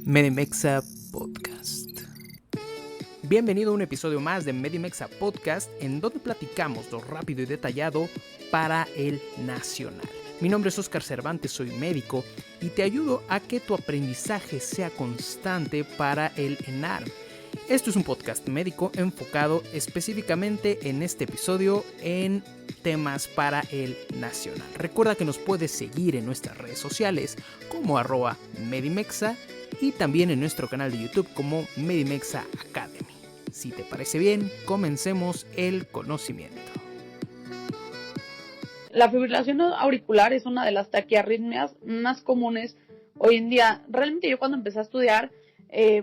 Medimexa Podcast. Bienvenido a un episodio más de Medimexa Podcast, en donde platicamos lo rápido y detallado para el nacional. Mi nombre es Oscar Cervantes, soy médico y te ayudo a que tu aprendizaje sea constante para el ENAR. Esto es un podcast médico enfocado específicamente en este episodio en temas para el nacional. Recuerda que nos puedes seguir en nuestras redes sociales como @Medimexa y también en nuestro canal de YouTube como Medimexa Academy. Si te parece bien, comencemos el conocimiento. La fibrilación auricular es una de las taquiarritmias más comunes hoy en día. Realmente yo cuando empecé a estudiar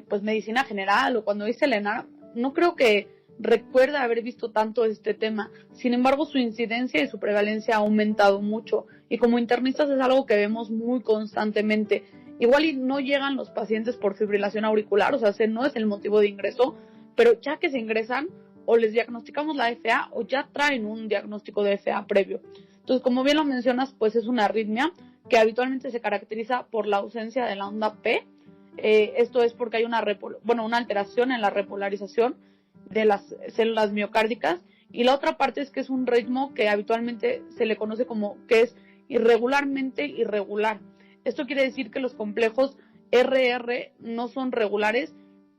pues medicina general o cuando hice el ENAR, no creo que recuerde haber visto tanto este tema. Sin embargo, su incidencia y su prevalencia ha aumentado mucho y como internistas es algo que vemos muy constantemente. Igual y no llegan los pacientes por fibrilación auricular, o sea, ese no es el motivo de ingreso, pero ya que se ingresan o les diagnosticamos la FA o ya traen un diagnóstico de FA previo. Entonces, como bien lo mencionas, pues es una arritmia que habitualmente se caracteriza por la ausencia de la onda P. Esto es porque hay una alteración en la repolarización de las células miocárdicas, y la otra parte es que es un ritmo que habitualmente se le conoce como que es irregularmente irregular. Esto quiere decir que los complejos RR no son regulares,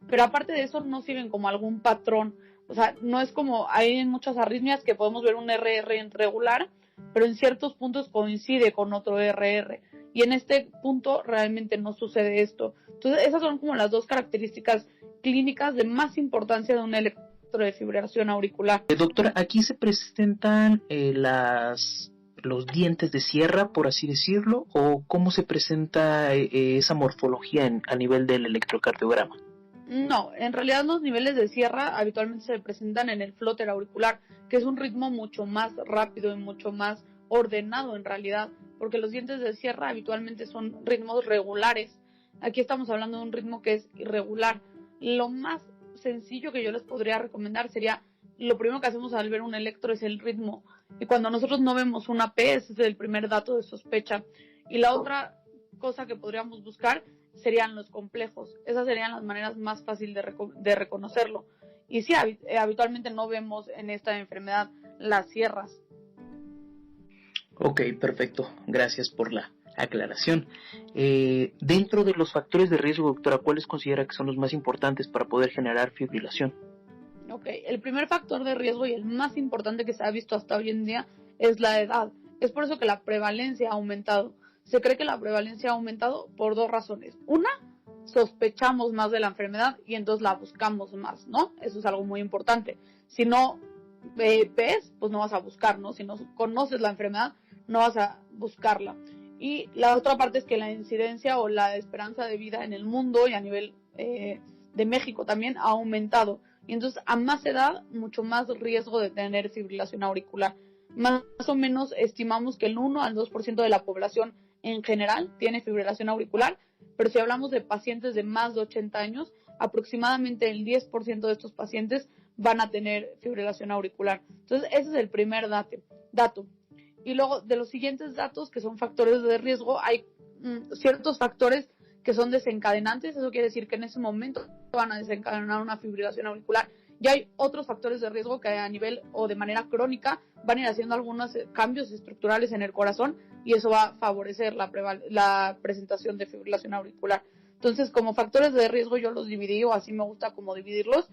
pero aparte de eso no siguen como algún patrón. O sea, no es como hay en muchas arritmias que podemos ver un RR irregular, pero en ciertos puntos coincide con otro RR. Y en este punto realmente no sucede esto. Entonces, esas son como las dos características clínicas de más importancia de un electrodefibrilación auricular. Doctora, aquí se presentan los dientes de sierra, por así decirlo, o cómo se presenta esa morfología a nivel del electrocardiograma. No, en realidad los niveles de sierra habitualmente se presentan en el flóter auricular, que es un ritmo mucho más rápido y mucho más ordenado en realidad, porque los dientes de sierra habitualmente son ritmos regulares. Aquí estamos hablando de un ritmo que es irregular. Lo más sencillo que yo les podría recomendar sería, lo primero que hacemos al ver un electro es el ritmo, y cuando nosotros no vemos una P, ese es el primer dato de sospecha. Y la otra cosa que podríamos buscar serían los complejos. Esas serían las maneras más fáciles de reconocerlo. Y sí, habitualmente no vemos en esta enfermedad las sierras. Ok, perfecto. Gracias por la aclaración. Dentro de los factores de riesgo, doctora, ¿cuáles considera que son los más importantes para poder generar fibrilación? Ok, el primer factor de riesgo y el más importante que se ha visto hasta hoy en día es la edad. Es por eso que la prevalencia ha aumentado. Se cree que la prevalencia ha aumentado por dos razones. Una, sospechamos más de la enfermedad y entonces la buscamos más, ¿no? Eso es algo muy importante. Si no ves, pues no vas a buscar, ¿no? Si no conoces la enfermedad, no vas a buscarla. Y la otra parte es que la incidencia o la esperanza de vida en el mundo y a nivel de México también ha aumentado. Y entonces a más edad, mucho más riesgo de tener fibrilación auricular. Más o menos estimamos que el 1 al 2% de la población en general tiene fibrilación auricular, pero si hablamos de pacientes de más de 80 años, aproximadamente el 10% de estos pacientes van a tener fibrilación auricular. Entonces, ese es el primer dato. Y luego, de los siguientes datos, que son factores de riesgo, hay ciertos factores que son desencadenantes. Eso quiere decir que en ese momento van a desencadenar una fibrilación auricular. Y hay otros factores de riesgo que a nivel o de manera crónica van a ir haciendo algunos cambios estructurales en el corazón, y eso va a favorecer la presentación de fibrilación auricular. Entonces, como factores de riesgo yo los dividí, o así me gusta como dividirlos,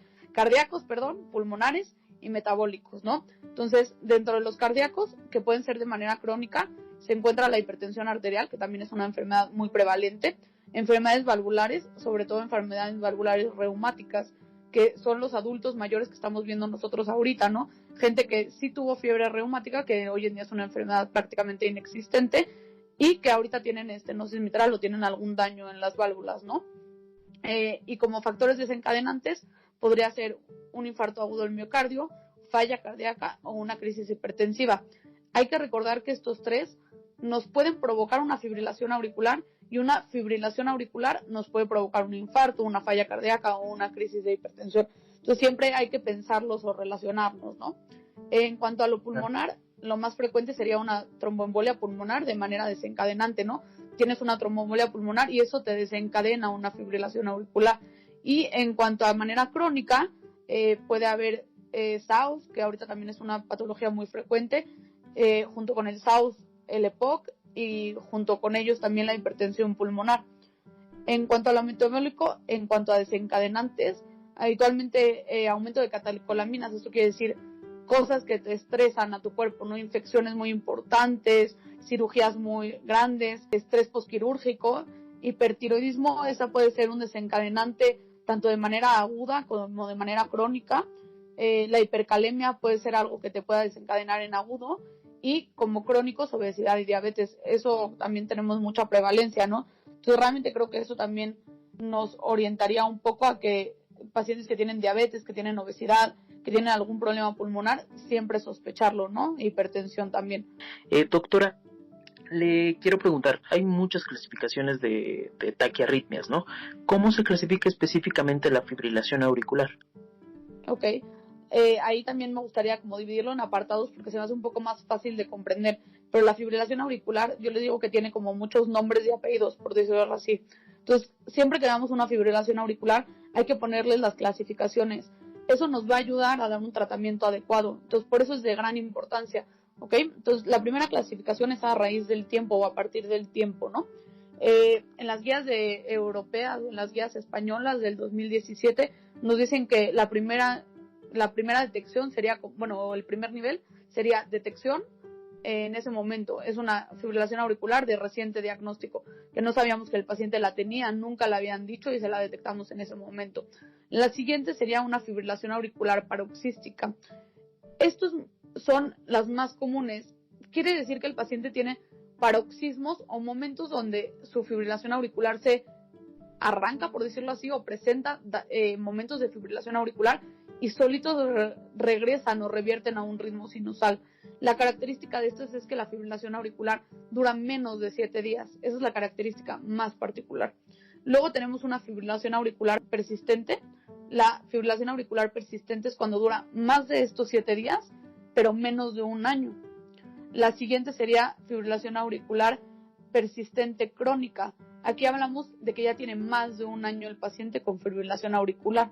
pulmonares y metabólicos, ¿no? Entonces, dentro de los cardíacos, que pueden ser de manera crónica, se encuentra la hipertensión arterial, que también es una enfermedad muy prevalente, enfermedades valvulares, sobre todo enfermedades valvulares reumáticas, que son los adultos mayores que estamos viendo nosotros ahorita, ¿no? Gente que sí tuvo fiebre reumática, que hoy en día es una enfermedad prácticamente inexistente, y que ahorita tienen estenosis mitral o tienen algún daño en las válvulas, ¿no? Y como factores desencadenantes, podría ser un infarto agudo del miocardio, falla cardíaca o una crisis hipertensiva. Hay que recordar que estos tres nos pueden provocar una fibrilación auricular, y una fibrilación auricular nos puede provocar un infarto, una falla cardíaca o una crisis de hipertensión. Entonces siempre hay que pensarlos o relacionarnos, ¿no? En cuanto a lo pulmonar, lo más frecuente sería una tromboembolia pulmonar de manera desencadenante, ¿no? tienes una tromboembolia pulmonar y eso te desencadena una fibrilación auricular. Y en cuanto a manera crónica, puede haber SAUS, que ahorita también es una patología muy frecuente, junto con el SAUS, el EPOC, y junto con ellos también la hipertensión pulmonar. En cuanto al aumento metabólico, en cuanto a desencadenantes, habitualmente aumento de catecolaminas, esto quiere decir cosas que te estresan a tu cuerpo, ¿no? Infecciones muy importantes, cirugías muy grandes, estrés posquirúrgico, hipertiroidismo, esa puede ser un desencadenante tanto de manera aguda como de manera crónica. La hipercalemia puede ser algo que te pueda desencadenar en agudo, y como crónicos, obesidad y diabetes, eso también tenemos mucha prevalencia, ¿no? Entonces realmente creo que eso también nos orientaría un poco a que pacientes que tienen diabetes, que tienen obesidad, que tienen algún problema pulmonar, siempre sospecharlo, ¿no? Hipertensión también. Doctora, le quiero preguntar, hay muchas clasificaciones de taquiarritmias, ¿no? ¿Cómo se clasifica específicamente la fibrilación auricular? Ok, ahí también me gustaría como dividirlo en apartados porque se me hace un poco más fácil de comprender, pero la fibrilación auricular, yo les digo que tiene como muchos nombres y apellidos, por decirlo así. Entonces, siempre que damos una fibrilación auricular, hay que ponerles las clasificaciones. Eso nos va a ayudar a dar un tratamiento adecuado. Entonces, por eso es de gran importancia, ¿ok? Entonces, la primera clasificación es a raíz del tiempo o a partir del tiempo, ¿no? En las guías europeas o en las guías españolas del 2017 nos dicen que la primera detección sería, bueno, el primer nivel sería detección. En ese momento es una fibrilación auricular de reciente diagnóstico, que no sabíamos que el paciente la tenía, nunca la habían dicho y se la detectamos en ese momento. La siguiente sería una fibrilación auricular paroxística. Estos son las más comunes. Quiere decir que el paciente tiene paroxismos o momentos donde su fibrilación auricular se arranca, por decirlo así, o presenta momentos de fibrilación auricular y solitos regresan o revierten a un ritmo sinusal. La característica de esto es que la fibrilación auricular dura menos de 7 días. Esa es la característica más particular. Luego tenemos una fibrilación auricular persistente. La fibrilación auricular persistente es cuando dura más de estos 7 días, pero menos de un año. La siguiente sería fibrilación auricular persistente crónica. Aquí hablamos de que ya tiene más de un año el paciente con fibrilación auricular.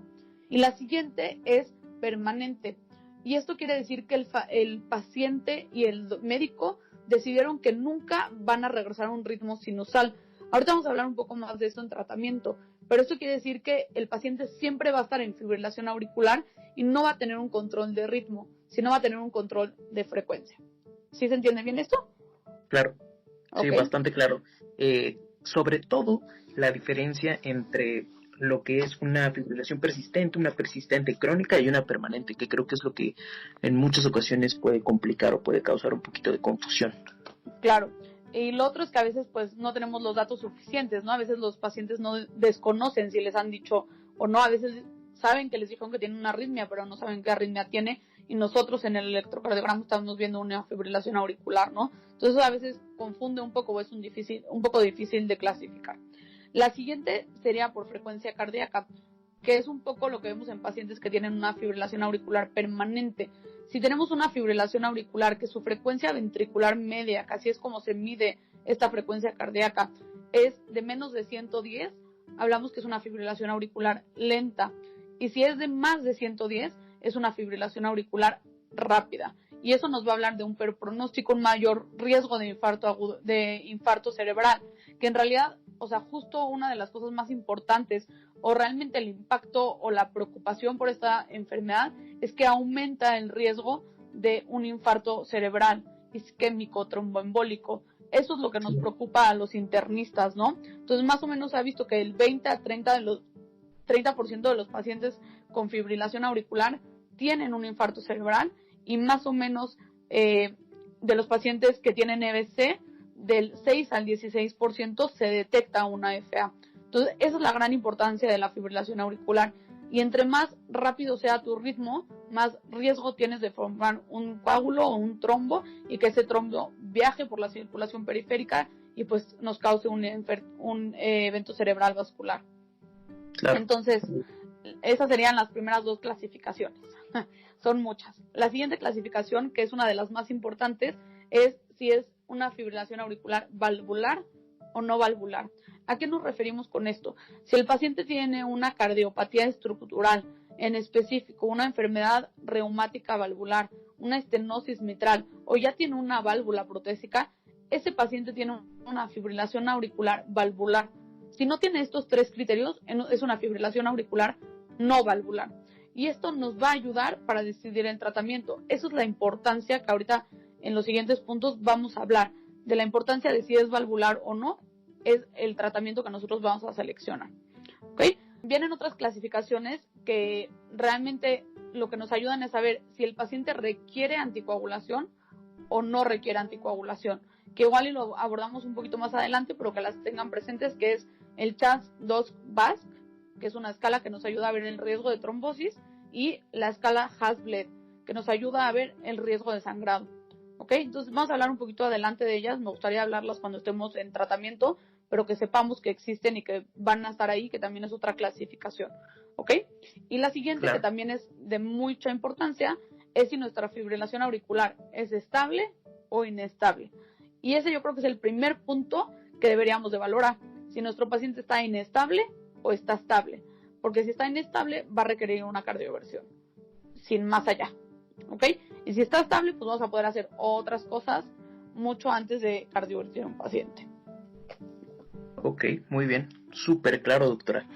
Y la siguiente es permanente. Y esto quiere decir que el paciente y el médico decidieron que nunca van a regresar a un ritmo sinusal. Ahorita vamos a hablar un poco más de esto en tratamiento, pero esto quiere decir que el paciente siempre va a estar en fibrilación auricular y no va a tener un control de ritmo, sino va a tener un control de frecuencia. ¿Sí se entiende bien esto? Claro, sí, Okay. Bastante claro. Sobre todo la diferencia entre lo que es una fibrilación persistente, una persistente crónica y una permanente, que creo que es lo que en muchas ocasiones puede complicar o puede causar un poquito de confusión. Claro. Y lo otro es que a veces pues no tenemos los datos suficientes, ¿no? A veces los pacientes no desconocen si les han dicho o no, a veces saben que les dijeron que tienen una arritmia, pero no saben qué arritmia tiene, y nosotros en el electrocardiograma estamos viendo una fibrilación auricular, ¿no? Entonces a veces confunde un poco o es un poco difícil de clasificar. La siguiente sería por frecuencia cardíaca, que es un poco lo que vemos en pacientes que tienen una fibrilación auricular permanente. Si tenemos una fibrilación auricular que su frecuencia ventricular media, que así es como se mide esta frecuencia cardíaca, es de menos de 110, hablamos que es una fibrilación auricular lenta. Y si es de más de 110, es una fibrilación auricular rápida. Y eso nos va a hablar de un peor pronóstico, un mayor riesgo de infarto agudo, de infarto cerebral, que en realidad, o sea, justo una de las cosas más importantes o realmente el impacto o la preocupación por esta enfermedad es que aumenta el riesgo de un infarto cerebral, isquémico, tromboembólico. Eso es lo que nos preocupa a los internistas, ¿no? Entonces, más o menos se ha visto que el 20 a 30% de los pacientes con fibrilación auricular tienen un infarto cerebral y más o menos de los pacientes que tienen EBC, del 6 al 16% se detecta una FA. Entonces, esa es la gran importancia de la fibrilación auricular. Y entre más rápido sea tu ritmo, más riesgo tienes de formar un coágulo o un trombo y que ese trombo viaje por la circulación periférica y pues nos cause un evento cerebral vascular. Claro. Entonces, esas serían las primeras dos clasificaciones. Son muchas. La siguiente clasificación, que es una de las más importantes, es si es una fibrilación auricular valvular o no valvular. ¿A qué nos referimos con esto? Si el paciente tiene una cardiopatía estructural, en específico una enfermedad reumática valvular, una estenosis mitral o ya tiene una válvula protésica, ese paciente tiene una fibrilación auricular valvular. Si no tiene estos 3 criterios, es una fibrilación auricular no valvular. Y esto nos va a ayudar para decidir el tratamiento. Esa es la importancia que ahorita en los siguientes puntos vamos a hablar, de la importancia de si es valvular o no, es el tratamiento que nosotros vamos a seleccionar. ¿Okay? Vienen otras clasificaciones que realmente lo que nos ayudan es saber si el paciente requiere anticoagulación o no requiere anticoagulación, que igual y lo abordamos un poquito más adelante, pero que las tengan presentes, que es el CHAS-2-VASc, que es una escala que nos ayuda a ver el riesgo de trombosis, y la escala Hasbled, que nos ayuda a ver el riesgo de sangrado. ¿Ok? Entonces vamos a hablar un poquito adelante de ellas, me gustaría hablarlas cuando estemos en tratamiento, pero que sepamos que existen y que van a estar ahí, que también es otra clasificación. ¿Ok? Y la siguiente, claro, que también es de mucha importancia, es si nuestra fibrilación auricular es estable o inestable. Y ese yo creo que es el primer punto que deberíamos de valorar, si nuestro paciente está inestable o está estable, porque si está inestable va a requerir una cardioversión, sin más allá. ¿Ok? Y si está estable, pues vamos a poder hacer otras cosas mucho antes de cardiovertir a un paciente. Ok, muy bien, súper claro, doctora.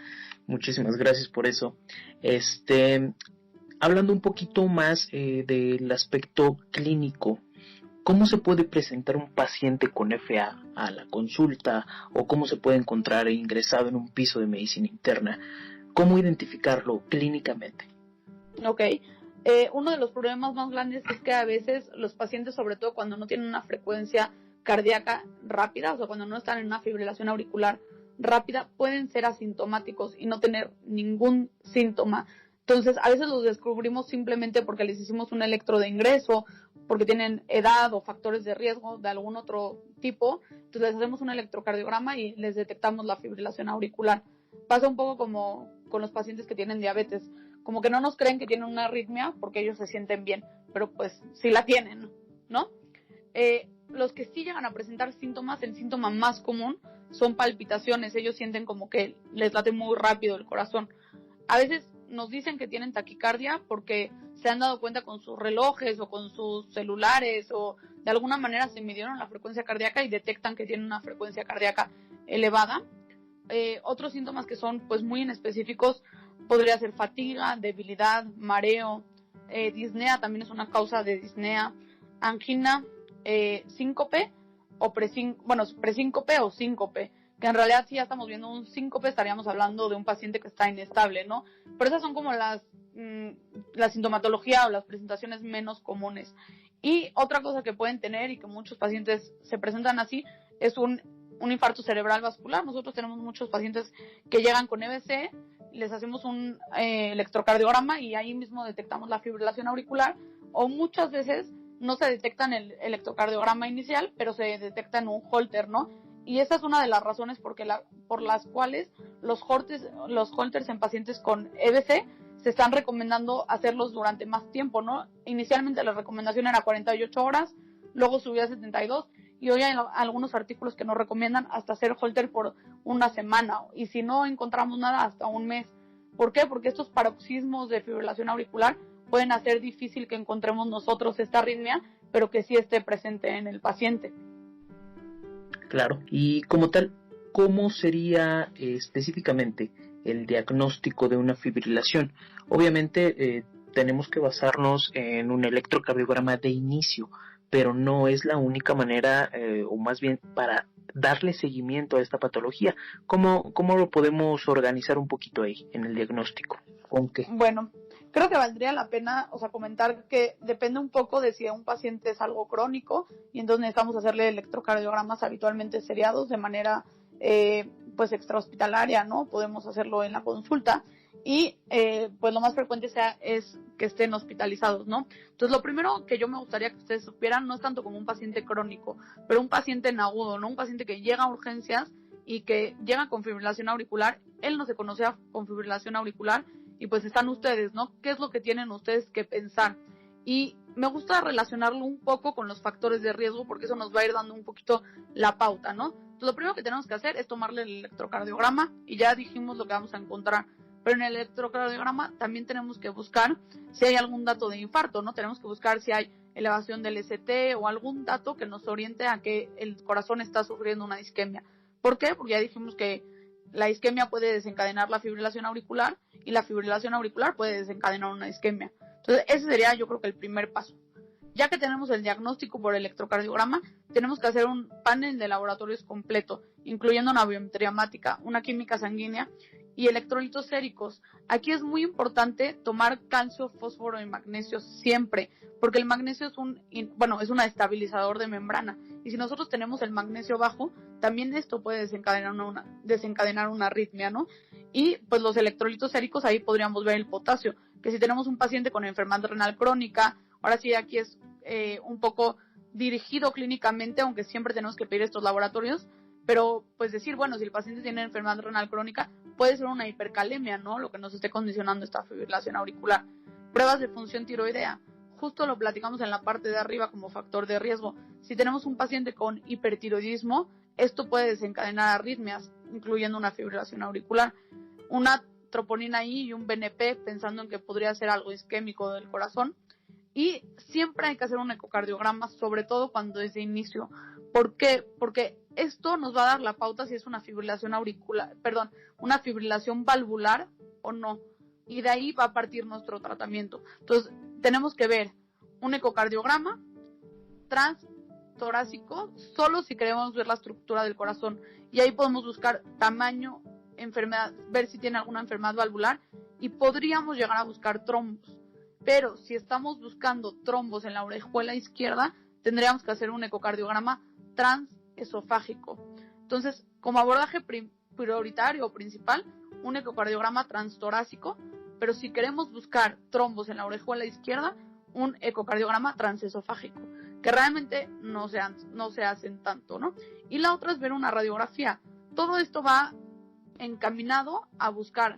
Muchísimas gracias por eso. Hablando un poquito más del aspecto clínico, ¿cómo se puede presentar un paciente con FA a la consulta o cómo se puede encontrar ingresado en un piso de medicina interna? ¿Cómo identificarlo clínicamente? Ok. Uno de los problemas más grandes es que a veces los pacientes, sobre todo cuando no tienen una frecuencia cardíaca rápida, o sea, cuando no están en una fibrilación auricular rápida, pueden ser asintomáticos y no tener ningún síntoma. Entonces, a veces los descubrimos simplemente porque les hicimos un electro de ingreso, porque tienen edad o factores de riesgo de algún otro tipo. Entonces, les hacemos un electrocardiograma y les detectamos la fibrilación auricular. Pasa un poco como con los pacientes que tienen diabetes, como que no nos creen que tienen una arritmia porque ellos se sienten bien, pero pues sí la tienen, ¿no? Los que sí llegan a presentar síntomas, el síntoma más común son palpitaciones. Ellos sienten como que les late muy rápido el corazón. A veces nos dicen que tienen taquicardia porque se han dado cuenta con sus relojes o con sus celulares o de alguna manera se midieron la frecuencia cardíaca y detectan que tienen una frecuencia cardíaca elevada. Otros síntomas que son pues muy inespecíficos podría ser fatiga, debilidad, mareo, disnea también es una causa de disnea, angina, síncope o presíncope o síncope, que en realidad si ya estamos viendo un síncope estaríamos hablando de un paciente que está inestable, ¿no? Pero esas son como la sintomatología o las presentaciones menos comunes. Y otra cosa que pueden tener y que muchos pacientes se presentan así es un infarto cerebral vascular. Nosotros tenemos muchos pacientes que llegan con EBC, les hacemos un electrocardiograma y ahí mismo detectamos la fibrilación auricular, o muchas veces no se detecta en el electrocardiograma inicial, pero se detecta en un Holter, ¿no? Y esa es una de las razones por las cuales los Holters en pacientes con EBC se están recomendando hacerlos durante más tiempo, ¿no? Inicialmente la recomendación era 48 horas, luego subió a 72, y hoy hay algunos artículos que nos recomiendan hasta hacer Holter por una semana, y si no encontramos nada, hasta un mes. ¿Por qué? Porque estos paroxismos de fibrilación auricular pueden hacer difícil que encontremos nosotros esta arritmia, pero que sí esté presente en el paciente. Claro, y como tal, ¿cómo sería específicamente el diagnóstico de una fibrilación? Obviamente tenemos que basarnos en un electrocardiograma de inicio, pero no es la única manera, o más bien para darle seguimiento a esta patología. ¿Cómo lo podemos organizar un poquito ahí en el diagnóstico? ¿Con qué? Bueno, creo que valdría la pena, comentar que depende un poco de si un paciente es algo crónico y entonces necesitamos hacerle electrocardiogramas habitualmente seriados de manera pues extrahospitalaria, ¿no? Podemos hacerlo en la consulta y pues lo más frecuente es que estén hospitalizados, ¿no? Entonces lo primero que yo me gustaría que ustedes supieran no es tanto como un paciente crónico, pero un paciente en agudo, ¿no? Un paciente que llega a urgencias y que llega con fibrilación auricular, él no se conocía con fibrilación auricular y pues están ustedes, ¿no? ¿Qué es lo que tienen ustedes que pensar? Y me gusta relacionarlo un poco con los factores de riesgo porque eso nos va a ir dando un poquito la pauta, ¿no? Entonces, lo primero que tenemos que hacer es tomarle el electrocardiograma y ya dijimos lo que vamos a encontrar. Pero en el electrocardiograma también tenemos que buscar si hay algún dato de infarto, ¿no? Tenemos que buscar si hay elevación del ST o algún dato que nos oriente a que el corazón está sufriendo una isquemia. ¿Por qué? Porque ya dijimos que la isquemia puede desencadenar la fibrilación auricular y la fibrilación auricular puede desencadenar una isquemia. Entonces, ese sería, yo creo, que el primer paso. Ya que tenemos el diagnóstico por electrocardiograma, tenemos que hacer un panel de laboratorios completo, incluyendo una biometría hemática, una química sanguínea y electrolitos séricos. Aquí es muy importante tomar calcio, fósforo y magnesio siempre, porque el magnesio es un estabilizador de membrana. Y si nosotros tenemos el magnesio bajo, también esto puede desencadenar una arritmia, ¿no? Y pues los electrolitos séricos, ahí podríamos ver el potasio, que si tenemos un paciente con enfermedad renal crónica, ahora sí aquí es un poco dirigido clínicamente, aunque siempre tenemos que pedir estos laboratorios, pero pues decir, bueno, si el paciente tiene enfermedad renal crónica, puede ser una hipercalemia, ¿no? Lo que nos esté condicionando esta fibrilación auricular. Pruebas de función tiroidea, justo lo platicamos en la parte de arriba como factor de riesgo. Si tenemos un paciente con hipertiroidismo, esto puede desencadenar arritmias, incluyendo una fibrilación auricular. Una troponina I y un BNP, pensando en que podría ser algo isquémico del corazón. Y siempre hay que hacer un ecocardiograma, sobre todo cuando es de inicio. ¿Por qué? Porque esto nos va a dar la pauta si es una fibrilación una fibrilación valvular o no. Y de ahí va a partir nuestro tratamiento. Entonces, tenemos que ver un ecocardiograma transtorácico, solo si queremos ver la estructura del corazón. Y ahí podemos buscar tamaño, enfermedad, ver si tiene alguna enfermedad valvular y podríamos llegar a buscar trombos. Pero si estamos buscando trombos en la orejuela izquierda, tendríamos que hacer un ecocardiograma transesofágico. Entonces, como abordaje prioritario o principal, un ecocardiograma transtorácico, pero si queremos buscar trombos en la orejuela izquierda, un ecocardiograma transesofágico, que realmente no se hacen tanto, ¿no? Y la otra es ver una radiografía. Todo esto va encaminado a buscar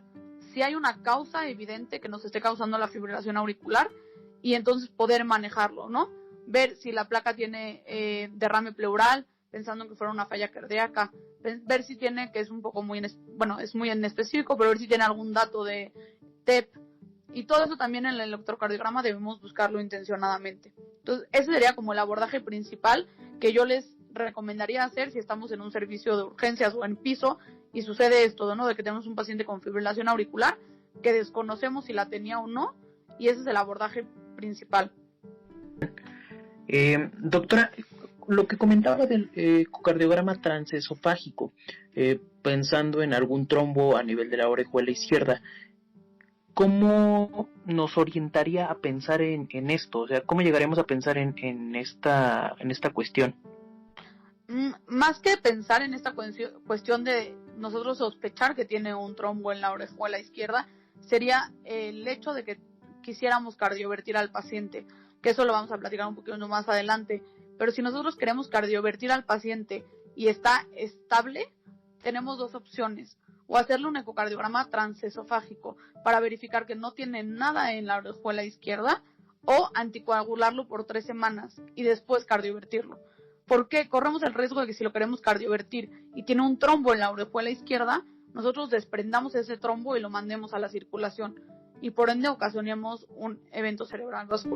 si hay una causa evidente que nos esté causando la fibrilación auricular y entonces poder manejarlo, ¿no? Ver si la placa tiene derrame pleural, pensando en que fuera una falla cardíaca, ver si tiene, que es un poco es muy en específico, pero ver si tiene algún dato de TEP. Y todo eso también en el electrocardiograma debemos buscarlo intencionadamente. Entonces, ese sería como el abordaje principal que yo les recomendaría hacer si estamos en un servicio de urgencias o en piso y sucede esto, ¿no? De que tenemos un paciente con fibrilación auricular que desconocemos si la tenía o no, y ese es el abordaje principal. Doctora, lo que comentaba del ecocardiograma transesofágico, pensando en algún trombo a nivel de la orejuela izquierda, ¿cómo nos orientaría a pensar en esto? O sea, ¿cómo llegaremos a pensar en esta cuestión? Más que pensar en esta cuestión de nosotros sospechar que tiene un trombo en la orejuela izquierda, sería el hecho de que quisiéramos cardiovertir al paciente, que eso lo vamos a platicar un poquito más adelante. Pero si nosotros queremos cardiovertir al paciente y está estable, tenemos dos opciones: o hacerle un ecocardiograma transesofágico para verificar que no tiene nada en la orejuela izquierda, o anticoagularlo por 3 semanas y después cardiovertirlo. ¿Por qué? Corremos el riesgo de que si lo queremos cardiovertir y tiene un trombo en la orejuela izquierda, nosotros desprendamos ese trombo y lo mandemos a la circulación y por ende ocasionemos un evento cerebral vascular.